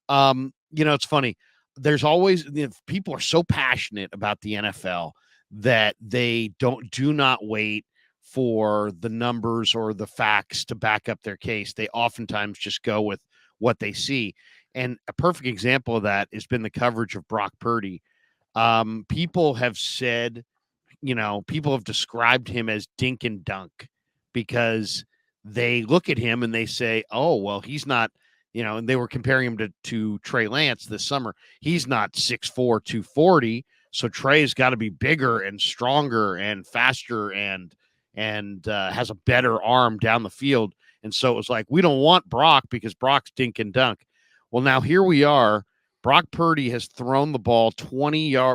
It's funny. There's always people are so passionate about the NFL that they do not wait for the numbers or the facts to back up their case. They oftentimes just go with what they see. And a perfect example of that has been the coverage of Brock Purdy. People have said, people have described him as dink and dunk because they look at him and they say, oh, well, he's not, and they were comparing him to Trey Lance this summer. He's not 6'4", 240. So Trey's got to be bigger and stronger and faster and has a better arm down the field. And so it was like, we don't want Brock because Brock's dink and dunk. Well, now here we are. Brock Purdy has thrown the ball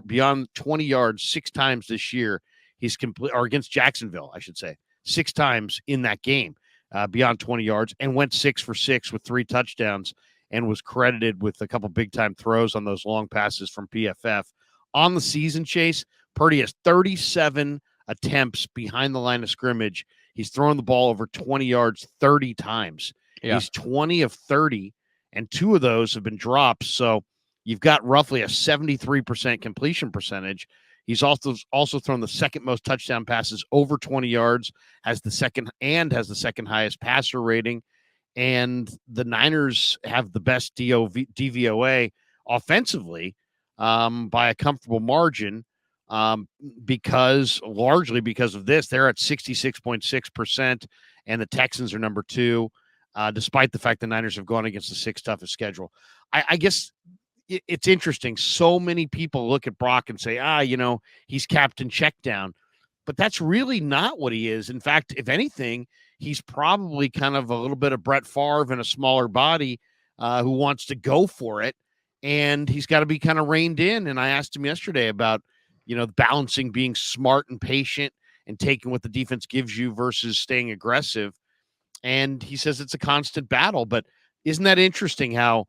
beyond 20 yards 6 times this year. He's or against Jacksonville, I should say, 6 times in that game beyond 20 yards, and went 6 for 6 with 3 touchdowns and was credited with a couple big time throws on those long passes from PFF. On the season, Chase, Purdy has 37 attempts behind the line of scrimmage. He's thrown the ball over 20 yards 30 times. Yeah. He's 20 of 30, and 2 of those have been drops. So you've got roughly a 73% completion percentage. He's also thrown the second most touchdown passes over 20 yards, has the second highest passer rating. And the Niners have the best DVOA offensively by a comfortable margin largely because of this. They're at 66.6%, and the Texans are number 2, despite the fact the Niners have gone against the 6th toughest schedule. I guess it's interesting. So many people look at Brock and say, he's Captain Checkdown. But that's really not what he is. In fact, if anything, he's probably kind of a little bit of Brett Favre in a smaller body who wants to go for it. And he's got to be kind of reined in. And I asked him yesterday about, balancing being smart and patient and taking what the defense gives you versus staying aggressive. And he says it's a constant battle. But isn't that interesting how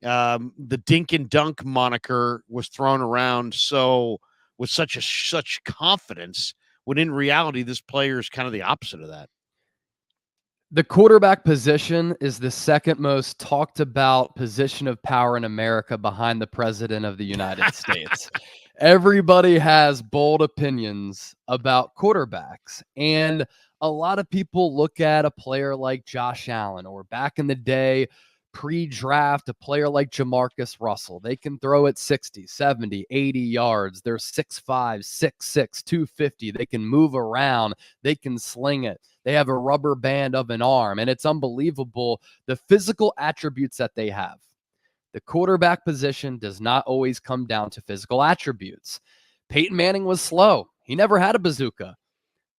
the dink and dunk moniker was thrown around with such confidence, when in reality, this player is kind of the opposite of that. The quarterback position is the second most talked about position of power in America behind the president of the United States. Everybody has bold opinions about quarterbacks. And a lot of people look at a player like Josh Allen, or back in the day, pre-draft, a player like Jamarcus Russell. They can throw at 60, 70, 80 yards. They're 6'5", 6'6", 250. They can move around. They can sling it. They have a rubber band of an arm, and it's unbelievable the physical attributes that they have. The quarterback position does not always come down to physical attributes. Peyton Manning was slow. He never had a bazooka.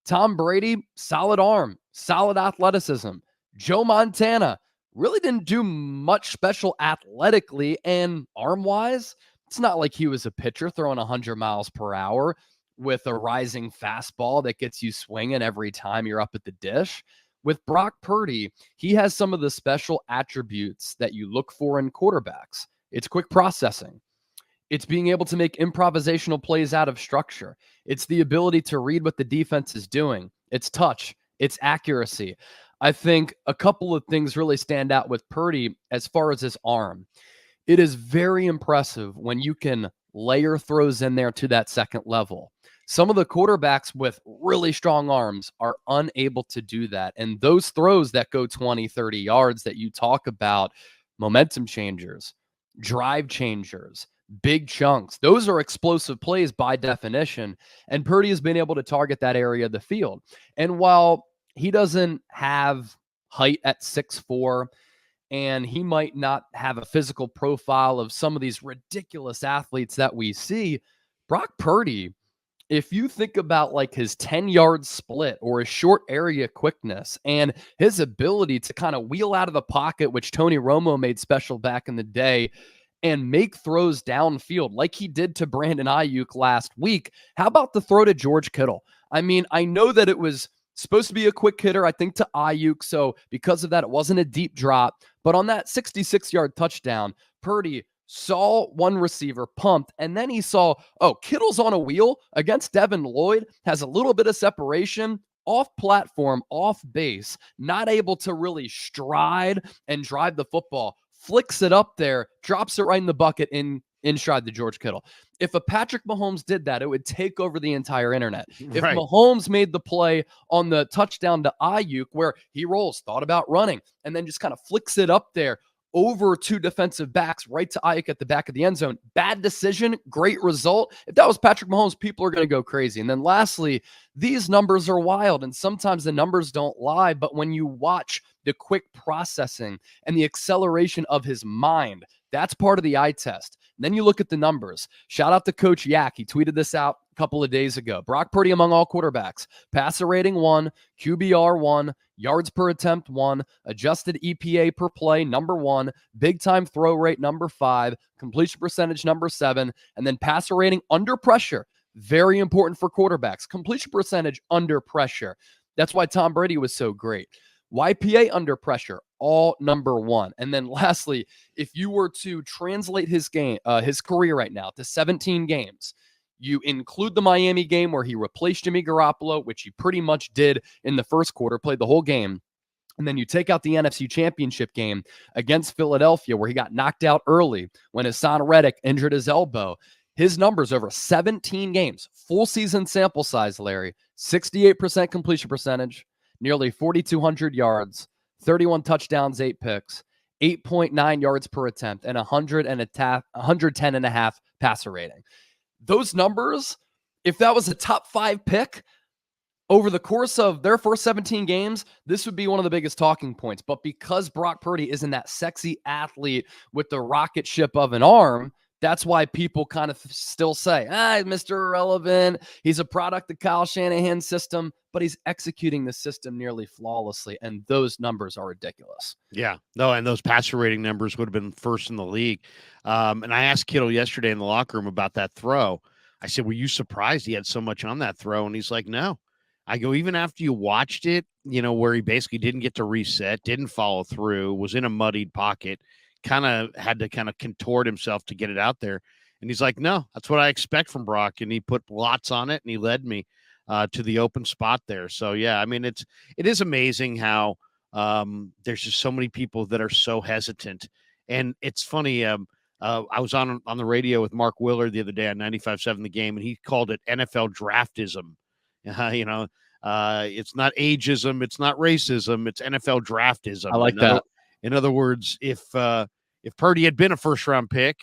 Tom Brady, solid arm, solid athleticism. Joe Montana really didn't do much special athletically, and arm-wise, it's not like he was a pitcher throwing 100 miles per hour with a rising fastball that gets you swinging every time you're up at the dish. With Brock Purdy, he has some of the special attributes that you look for in quarterbacks. It's quick processing. It's being able to make improvisational plays out of structure. It's the ability to read what the defense is doing. It's touch. It's accuracy. I think a couple of things really stand out with Purdy as far as his arm. It is very impressive when you can layer throws in there to that second level. Some of the quarterbacks with really strong arms are unable to do that. And those throws that go 20, 30 yards that you talk about, momentum changers, drive changers, big chunks, those are explosive plays by definition. And Purdy has been able to target that area of the field. And while he doesn't have height at 6'4", and he might not have a physical profile of some of these ridiculous athletes that we see, Brock Purdy, if you think about like his 10-yard split or his short area quickness and his ability to kind of wheel out of the pocket, which Tony Romo made special back in the day, and make throws downfield like he did to Brandon Ayuk last week. How about the throw to George Kittle? I mean, I know that it was supposed to be a quick hitter, I think, to Ayuk. So because of that, it wasn't a deep drop. But on that 66-yard touchdown, Purdy saw one receiver pumped, and then he saw, Kittle's on a wheel against Devin Lloyd, has a little bit of separation, off platform, off base, not able to really stride and drive the football. flicks it up there, drops it right in the bucket in stride to George Kittle. If a Patrick Mahomes did that, it would take over the entire internet. If Right. Mahomes made the play on the touchdown to Ayuk where he rolls, thought about running, and then just kind of flicks it up there over two defensive backs right to Ayuk at the back of the end zone. Bad decision, great result. If that was Patrick Mahomes, people are going to go crazy. And then lastly, these numbers are wild, and sometimes the numbers don't lie, but when you watch the quick processing and the acceleration of his mind, that's part of the eye test. And then you look at the numbers. Shout out to Coach Yak. He tweeted this out a couple of days ago. Brock Purdy among all quarterbacks. Passer rating 1, QBR 1, yards per attempt 1, adjusted EPA per play number 1, big time throw rate number 5, completion percentage number 7, and then passer rating under pressure. Very important for quarterbacks. Completion percentage under pressure. That's why Tom Brady was so great. YPA under pressure, all number 1. And then lastly, if you were to translate his career right now to 17 games, you include the Miami game where he replaced Jimmy Garoppolo, which he pretty much did in the first quarter, played the whole game. And then you take out the NFC Championship game against Philadelphia where he got knocked out early when Hassan Reddick injured his elbow. His numbers over 17 games, full season sample size, Larry, 68% completion percentage, nearly 4,200 yards, 31 touchdowns, 8 picks, 8.9 yards per attempt, and 110.5 passer rating. Those numbers, if that was a top 5 pick over the course of their first 17 games, this would be one of the biggest talking points. But because Brock Purdy isn't that sexy athlete with the rocket ship of an arm, that's why people kind of still say, Mr. Irrelevant. He's a product of Kyle Shanahan's system, but he's executing the system nearly flawlessly. And those numbers are ridiculous. Yeah, no, and those passer rating numbers would have been first in the league. And I asked Kittle yesterday in the locker room about that throw. I said, were you surprised he had so much on that throw? And he's like, no. I go, even after you watched it, where he basically didn't get to reset, didn't follow through, was in a muddied pocket, kind of had to kind of contort himself to get it out there. And he's like, no, that's what I expect from Brock. And he put lots on it and he led me to the open spot there. So, yeah, I mean, it is amazing how there's just so many people that are so hesitant. And it's funny. I was on the radio with Mark Willard the other day on 95.7 The Game, and he called it NFL draftism. It's not ageism, it's not racism, it's NFL draftism. I like that. In other words, if Purdy had been a first-round pick,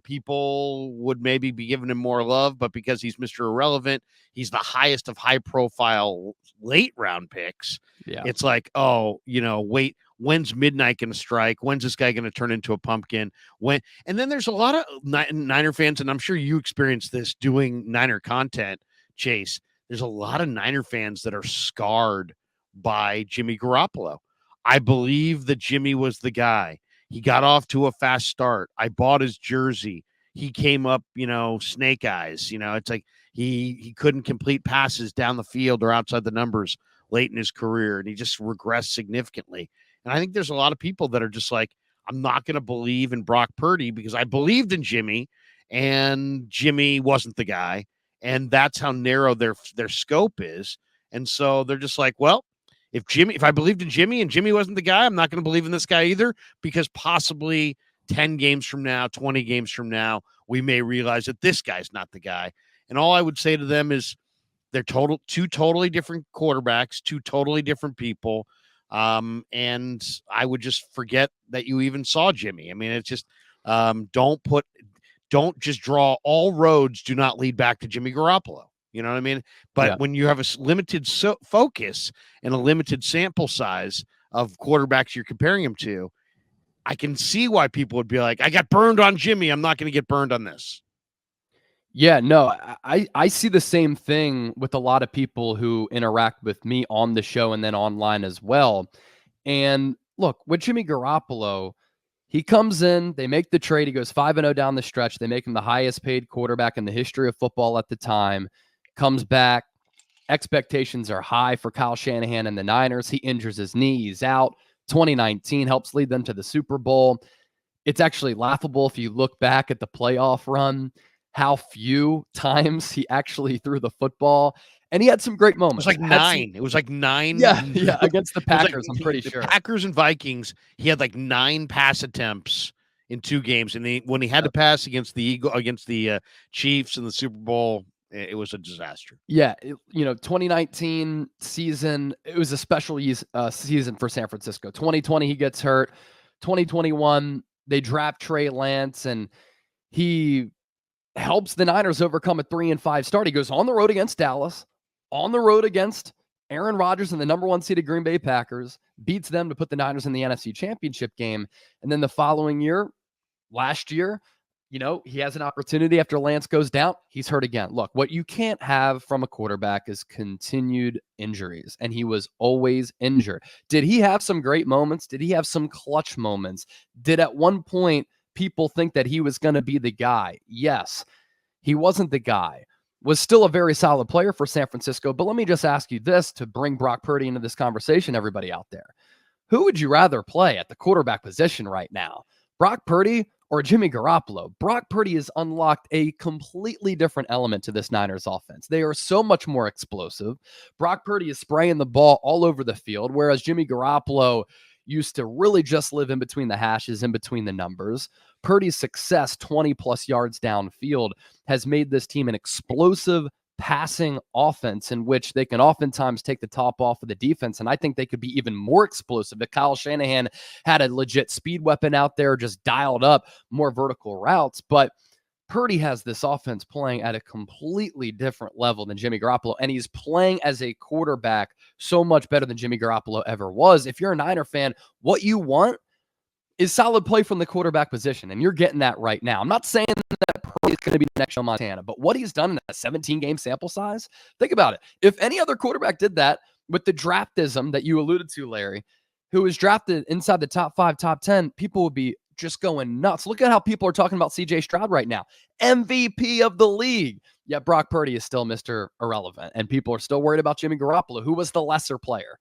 people would maybe be giving him more love, but because he's Mr. Irrelevant, he's the highest of high-profile late-round picks. Yeah. It's like, wait, when's midnight going to strike? When's this guy going to turn into a pumpkin? And then there's a lot of Niner fans, and I'm sure you experienced this doing Niner content, Chase. There's a lot of Niner fans that are scarred by Jimmy Garoppolo. I believe that Jimmy was the guy. He got off to a fast start. I bought his jersey. He came up, snake eyes. It's like he couldn't complete passes down the field or outside the numbers late in his career, and he just regressed significantly. And I think there's a lot of people that are just like, I'm not going to believe in Brock Purdy because I believed in Jimmy, and Jimmy wasn't the guy. And that's how narrow their scope is. And so they're just like, well, if I believed in Jimmy and Jimmy wasn't the guy, I'm not going to believe in this guy either, because possibly 10 games from now, 20 games from now, we may realize that this guy's not the guy. And all I would say to them is they're two totally different quarterbacks, two totally different people. And I would just forget that you even saw Jimmy. I mean, it's just don't just draw all roads do not lead back to Jimmy Garoppolo. You know what I mean? But when you have a limited focus and a limited sample size of quarterbacks you're comparing him to, I can see why people would be like, I got burned on Jimmy. I'm not going to get burned on this. Yeah, no, I see the same thing with a lot of people who interact with me on the show and then online as well. And look, with Jimmy Garoppolo, he comes in, they make the trade, he goes 5-0 down the stretch. They make him the highest paid quarterback in the history of football at the time. Comes back, expectations are high for Kyle Shanahan and the Niners. He injures his knee, he's out. 2019 helps lead them to the Super Bowl. It's actually laughable if you look back at the playoff run. how few times he actually threw the football. And he had some great It moments. was like 9. It was like 9. Yeah, against the It was like Packers, I'm pretty sure. Packers and Vikings, he had like 9 pass attempts in 2 games, and when he had to pass against the Chiefs in the Super Bowl, it was a disaster. Yeah, 2019 season, it was a special season for San Francisco. 2020, he gets hurt. 2021, they draft Trey Lance, and he helps the Niners overcome a 3-5 start. He goes on the road against Dallas, on the road against Aaron Rodgers and the number 1 seeded Green Bay Packers, beats them to put the Niners in the NFC Championship game. And then the following year, last year, he has an opportunity after Lance goes down. He's hurt again. Look, what you can't have from a quarterback is continued injuries, and he was always injured. Did he have some great moments? Did he have some clutch moments? Did at one point people think that he was going to be the guy? Yes. He wasn't the guy. Was still a very solid player for San Francisco. But let me just ask you this to bring Brock Purdy into this conversation, everybody out there. Who would you rather play at the quarterback position right now? Brock Purdy or Jimmy Garoppolo? Brock Purdy has unlocked a completely different element to this Niners offense. They are so much more explosive. Brock Purdy is spraying the ball all over the field, whereas Jimmy Garoppolo used to really just live in between the hashes, in between the numbers. Purdy's success 20-plus yards downfield has made this team an explosive passing offense in which they can oftentimes take the top off of the defense. And I think they could be even more explosive if Kyle Shanahan had a legit speed weapon out there, just dialed up more vertical routes. But Purdy has this offense playing at a completely different level than Jimmy Garoppolo, and he's playing as a quarterback so much better than Jimmy Garoppolo ever was. If you're a Niner fan, what you want is solid play from the quarterback position, and you're getting that right now. I'm not saying that Purdy is going to be the next Joe Montana, but what he's done in a 17-game sample size, think about it. If any other quarterback did that with the draftism that you alluded to, Larry, who was drafted inside the top 5, top 10, people would be just going nuts. Look at how people are talking about CJ Stroud right now. MVP of the league. Yet Brock Purdy is still Mr. Irrelevant, and people are still worried about Jimmy Garoppolo, who was the lesser player.